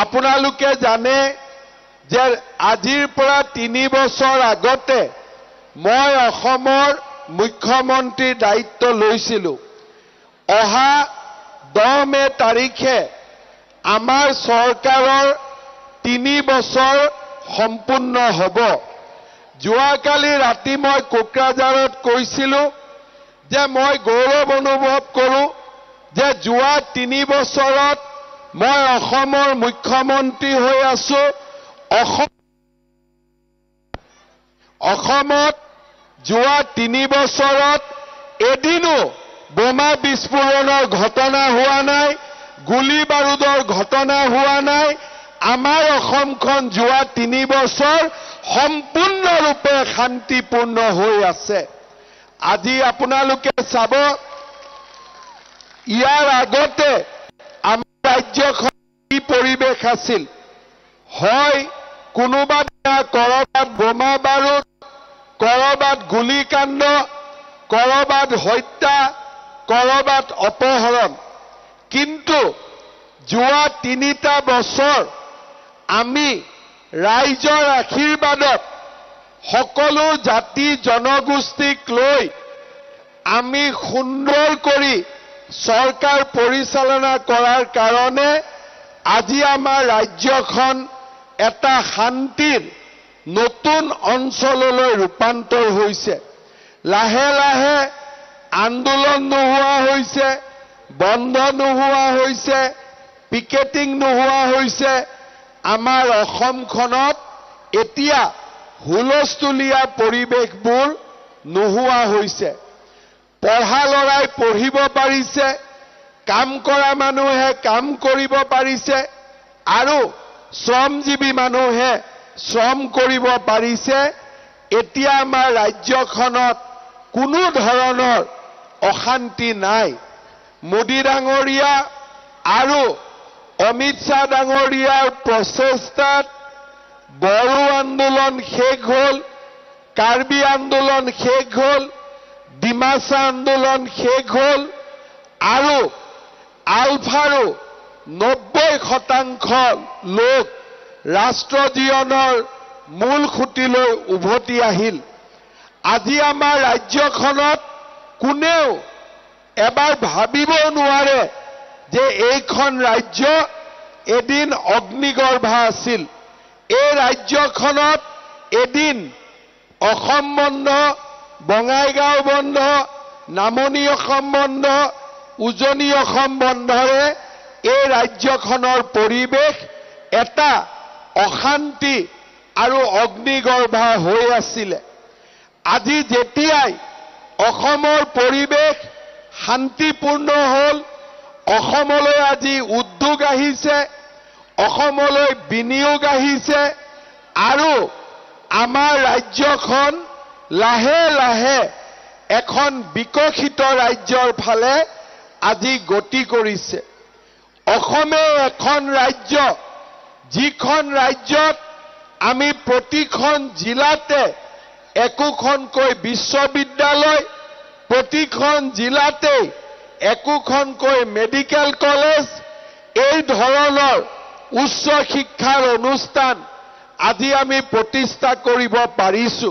আপোনালোকে জানে যে আজিৰ পৰা 3 বছৰ আগতে মই অসমৰ মুখ্যমন্ত্ৰীৰ দায়িত্ব লৈছিলোঁ। অহা 10 মে তাৰিখে আমাৰ চৰকাৰৰ 3 বছৰ সম্পূৰ্ণ হ'ব। যোৱাকালি ৰাতি মই কোকৰাঝাৰত কৈছিলোঁ যে মই গৌৰৱ অনুভৱ কৰোঁ যে যোৱা 3 বছৰত মই অসমৰ মুখ্যমন্ত্ৰী হৈ আছো। অসমত যোৱা 3 বছৰত এদিনো বোমা বিস্ফোৰণৰ ঘটনা হোৱা নাই, গুলি বাৰুদৰ ঘটনা হোৱা নাই। আমাৰ অসমখন যোৱা 3 বছৰ সম্পূৰ্ণৰূপে শান্তিপূৰ্ণ হৈ আছে। আজি আপোনালোকে চাব, ইয়াৰ আগতে আমাৰ ৰাজ্যখন কি পৰিৱেশ আছিল। হয় কোনোবা কৰবাত বোমা বাৰুদ, কৰবাত গুলিকাণ্ড, কৰবাত হত্যা, কৰবাত অপহৰণ। কিন্তু যোৱা 3টা বছৰ আমি ৰাইজৰ আশীৰ্বাদত সকলো জাতি জনগোষ্ঠীক লৈ আমি সুন্দৰ কৰি চৰকাৰ পৰিচালনা কৰাৰ কাৰণে আজি আমাৰ ৰাজ্যখন এটা শান্তিৰ নতুন অঞ্চললৈ ৰূপান্তৰ হৈছে। লাহে লাহে আন্দোলন নোহোৱা হৈছে, বন্ধ নোহোৱা হৈছে, পিকেটিং নোহোৱা হৈছে। আমাৰ অসমখনত এতিয়া হুলস্থুলীয়া পৰিৱেশবোৰ নোহোৱা হৈছে। পঢ়া ল'ৰাই পঢ়িব পাৰিছে, কাম কৰা মানুহে কাম কৰিব পাৰিছে আৰু শ্ৰমজীৱী মানুহে শ্ৰম কৰিব পাৰিছে। এতিয়া আমাৰ ৰাজ্যখনত কোনো ধৰণৰ অশান্তি নাই। মোদী ডাঙৰীয়া আৰু অমিত শ্বাহ ডাঙৰীয়াৰ প্ৰচেষ্টাত বড়ো আন্দোলন শেষ হ'ল, কাৰ্বি আন্দোলন শেষ হ'ল, ডিমাচা আন্দোলন শেষ হ'ল আৰু আলফাৰো 90% লোক ৰাষ্ট্ৰ জীৱনৰ মূল খুঁটিলৈ উভতি আহিল। আজি আমাৰ ৰাজ্যখনত কোনেও এবাৰ ভাবিব নোৱাৰে যে এইখন ৰাজ্য এদিন অগ্নিগৰ্ভা আছিল। এই ৰাজ্যখনত এদিন অসম বন্ধ, বঙাইগাঁও বন্ধ, নামনি অসম বন্ধ, উজনি অসম বন্ধৰে এই ৰাজ্যখনৰ পৰিৱেশ এটা অশান্তি আৰু অগ্নিগৰ্ভা হৈ আছিলে। আজি যেতিয়াই অসমৰ পৰিৱেশ শান্তিপূৰ্ণ হ'ল, অসমলৈ আজি উদ্যোগ আহিছে, অসমলৈ বিনিয়োগ আহিছে আৰু আমাৰ ৰাজ্যখন লাহে লাহে এখন বিকশিত ৰাজ্যৰ ফালে আজি গতি কৰিছে। অসমে এখন ৰাজ্য, যিখন ৰাজ্যত আমি প্ৰতিখন জিলাতে একোখনকৈ বিশ্ববিদ্যালয়, প্ৰতিখন জিলাতে একোখনকৈ মেডিকেল কলেজ, এই ধৰণৰ উচ্চ শিক্ষাৰ অনুষ্ঠান আজি আমি প্ৰতিষ্ঠা কৰিব পাৰিছো।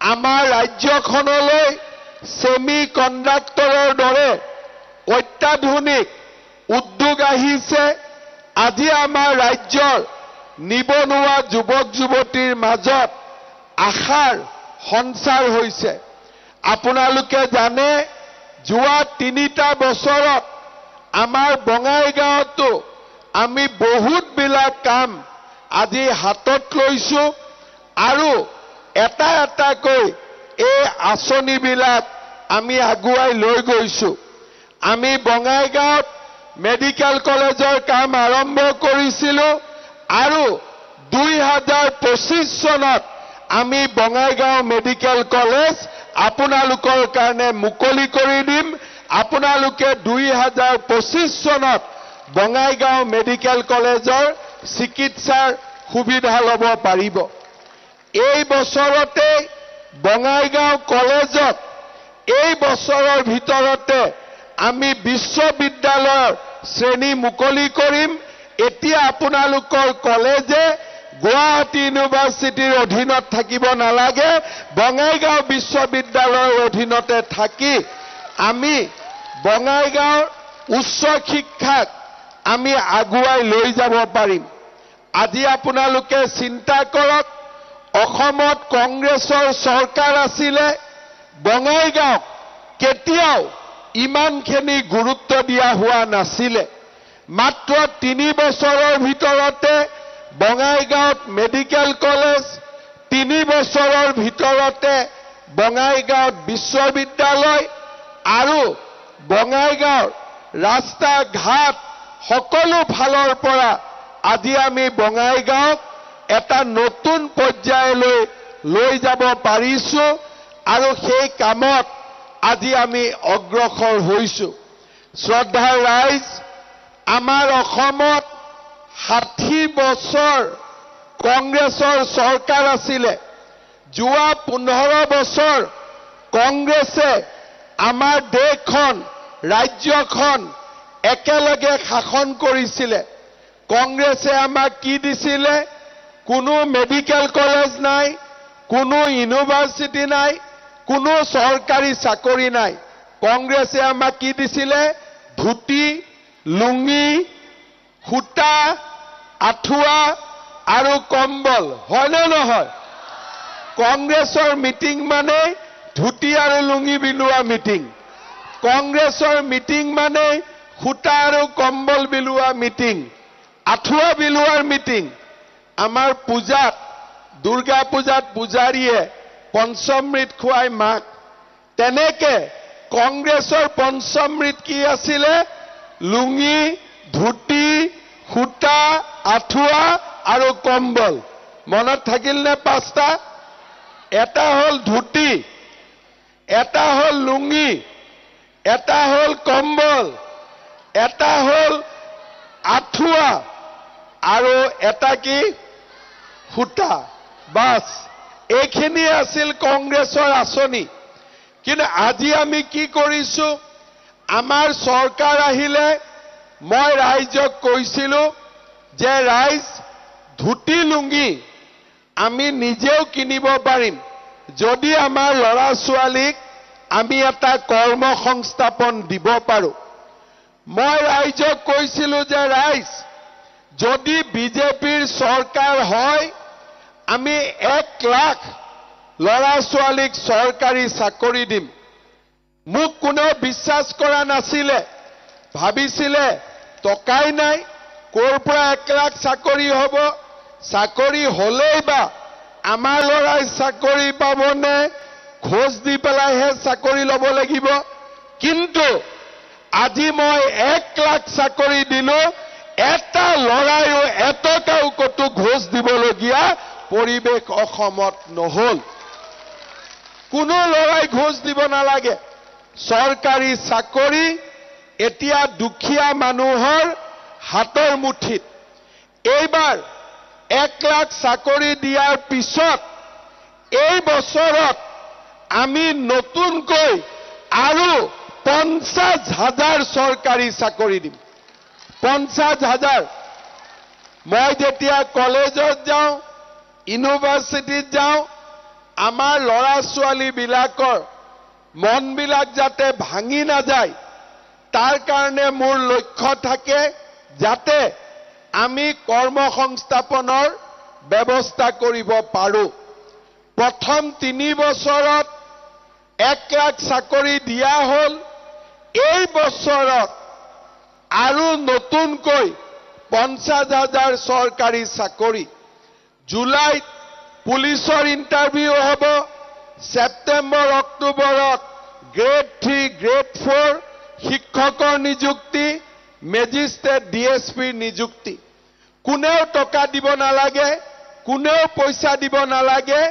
আমাৰ ৰাজ্যখনলৈ সেমি কণ্ডাক্টৰৰ দৰে অত্যাধুনিক উদ্যোগ আহিছে। আজি আমাৰ ৰাজ্যৰ নিবনুৱা যুৱক যুৱতীৰ মাজত আশাৰ সঞ্চাৰ হৈছে। আপোনালোকে জানে যোৱা 3টা বছৰত আমাৰ বঙাইগাঁৱতো আমি বহুতবিলাক কাম আজি হাতত লৈছো আৰু এটা এটাকৈ এই আঁচনিবিলাক আমি আগুৱাই লৈ গৈছো। আমি বঙাইগাঁৱত মেডিকেল কলেজৰ কাম আৰম্ভ কৰিছিলো আৰু 2025 চনত আমি বঙাইগাঁও মেডিকেল কলেজ আপোনালোকৰ কাৰণে মুকলি কৰি দিম। আপোনালোকে 2025 চনত বঙাইগাঁও মেডিকেল কলেজৰ চিকিৎসাৰ সুবিধা ল'ব পাৰিব। এই বছৰতে বঙাইগাঁও কলেজত এই বছৰৰ ভিতৰতে আমি বিশ্ববিদ্যালয়ৰ শ্ৰেণী মুকলি কৰিম এতিয়া আপোনালোকৰ কলেজে গুৱাহাটী ইউনিভাৰ্চিটিৰ অধীনত থাকিব নালাগে, বঙাইগাঁও বিশ্ববিদ্যালয়ৰ অধীনতে থাকি আমি বঙাইগাঁৱৰ উচ্চ শিক্ষাক আমি আগুৱাই লৈ যাব পাৰিম। আজি আপোনালোকে চিন্তা কৰক, অসমত কংগ্ৰেছৰ চৰকাৰ আছিলে, বঙাইগাঁৱক কেতিয়াও ইমানখিনি গুৰুত্ব দিয়া হোৱা নাছিলে। মাত্ৰ 3 বছৰৰ ভিতৰতে বঙাইগাঁৱত মেডিকেল কলেজ, 3 বছৰৰ ভিতৰতে বঙাইগাঁৱত বিশ্ববিদ্যালয় আৰু বঙাইগাঁৱৰ ৰাস্তা ঘাট সকলো ফালৰ পৰা আজি আমি বঙাইগাঁৱক এটা নতুন পৰ্যায়লৈ লৈ যাব পাৰিছো আৰু সেই কামত আজি আমি অগ্ৰসৰ হৈছো। শ্ৰদ্ধাৰ ৰাইজ, আমাৰ অসমত 60 বছৰ কংগ্ৰেছৰ চৰকাৰ আছিলে। যোৱা 15 বছৰ কংগ্ৰেছে আমাৰ দেশখন, ৰাজ্যখন একেলগে শাসন কৰিছিলে। কংগ্ৰেছে আমাক কি দিছিলে? কোনো মেডিকেল কলেজ নাই, কোনো ইউনিভাৰ্চিটি নাই, কোনো চৰকাৰী চাকৰি নাই। কংগ্ৰেছে আমাক কি দিছিলে? ধুতি, লুঙি, সূতা, আঁঠুৱা আৰু কম্বল, হয়নে নহয়? কংগ্ৰেছৰ মিটিং মানে ধুতি আৰু লুঙি বিলোৱা মিটিং। কংগ্ৰেছৰ মিটিং মানে সূতা আৰু কম্বল বিলোৱা মিটিং, আঁঠুৱা বিলোৱাৰ মিটিং। আমাৰ পূজাত, দুৰ্গা পূজাত পূজাৰীয়ে পঞ্চমৃত খুৱাই মাক। তেনেকে কংগ্ৰেছৰ পঞ্চমৃত কি আছিলে? লুঙি, ধুতি, সূতা, আঁঠুৱা আৰু কম্বল। মনত থাকিল নে 5টা? এটা হ'ল ধুতি, এটা হ'ল লুঙি, এটা হ'ল কম্বল, এটা হ'ল আঁঠুৱা আৰু এটা কি? সূতা। বাস, এইখিনি আছিল কংগ্ৰেছৰ আঁচনি। কিন্তু আজি আমি কি কৰিছো? আমাৰ চৰকাৰ আহিলে মই ৰাইজক কৈছিলো যে ৰাইজ, ধুতি লুঙি আমি নিজেও কিনিব পাৰিম যদি আমাৰ ল'ৰা ছোৱালীক আমি এটা কৰ্ম সংস্থাপন দিব পাৰো। মই ৰাইজক কৈছিলো যে ৰাইজ, যদি বিজেপিৰ চৰকাৰ হয় আমি 1 লাখ ল'ৰা ছোৱালীক চৰকাৰী চাকৰি দিম। মোক কোনেও বিশ্বাস কৰা নাছিলে, ভাবিছিলে টকাই নাই, ক'ৰ পৰা 1 লাখ চাকৰি হ'ব? চাকৰি হ'লেই বা আমাৰ ল'ৰাই চাকৰি পাবনে? ঘোষ দি পেলাইহে চাকৰি ল'ব লাগিব। কিন্তু আজি মই 1 লাখ চাকৰি দিলো, এটা ল'ৰাইও এটকাও কতো ঘোষ দিবলগীয়া পৰিৱেশ অসমত নহল। কোনো ল'ৰাই ঘোষ দিব নালাগে। চৰকাৰী চাকৰি এতিয়া দুখীয়া মানুহৰ হাতৰ মুঠিত। এইবাৰ 1 লাখ চাকৰি দিয়াৰ পিছত এই বছৰত আমি নতুনকৈ আৰু 50,000 চৰকাৰী চাকৰি দিম। 50,000। মই যেতিয়া কলেজত যাওঁ, ইউনিভাৰ্চিটিত যাওঁ, আমাৰ ল'ৰা ছোৱালীবিলাকৰ মনবিলাক যাতে ভাঙি নাযায়, তাৰ কাৰণে মোৰ লক্ষ্য থাকে যাতে আমি কৰ্ম সংস্থাপনৰ ব্যৱস্থা কৰিব পাৰো। প্ৰথম 3 বছৰত 1 লাখ চাকৰি দিয়া হ'ল। এই বছৰত আৰু নতুনকৈ 50,000 চৰকাৰী চাকৰি। জুলাইত পুলিচৰ ইণ্টাৰভিউ হ'ব। ছেপ্টেম্বৰ অক্টোবৰত গ্ৰেড 3, গ্ৰেড 4 শিক্ষকৰ নিযুক্তি, মেজিষ্ট্ৰেট, ডিএছপিৰ নিযুক্তি। কোনেও টকা দিব নালাগে, কোনেও পইচা দিব নালাগে।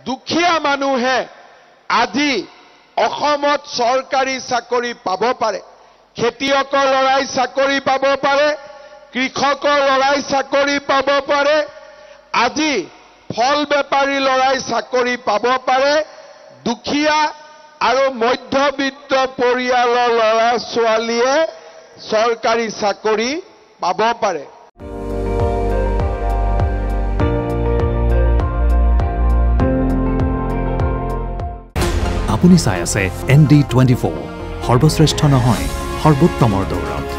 দুখীয়া মানুহে আজি অসমত চৰকাৰী চাকৰি পাব পাৰে। খেতিয়কৰ ল'ৰাই চাকৰি পাব পাৰে, কৃষকৰ ল'ৰাই চাকৰি পাব পাৰে, আজি ফল বেপাৰী ল'ৰাই চাকৰি পাব পাৰে। দুখীয়া আৰু মধ্যবিত্ত পৰিয়ালৰ ল'ৰা ছোৱালীয়ে চৰকাৰী চাকৰি পাব পাৰে। আপুনি চাই আছে ND24 সৰ্বশ্ৰেষ্ঠ নহয় সৰ্বোত্তমৰ দৌৰত।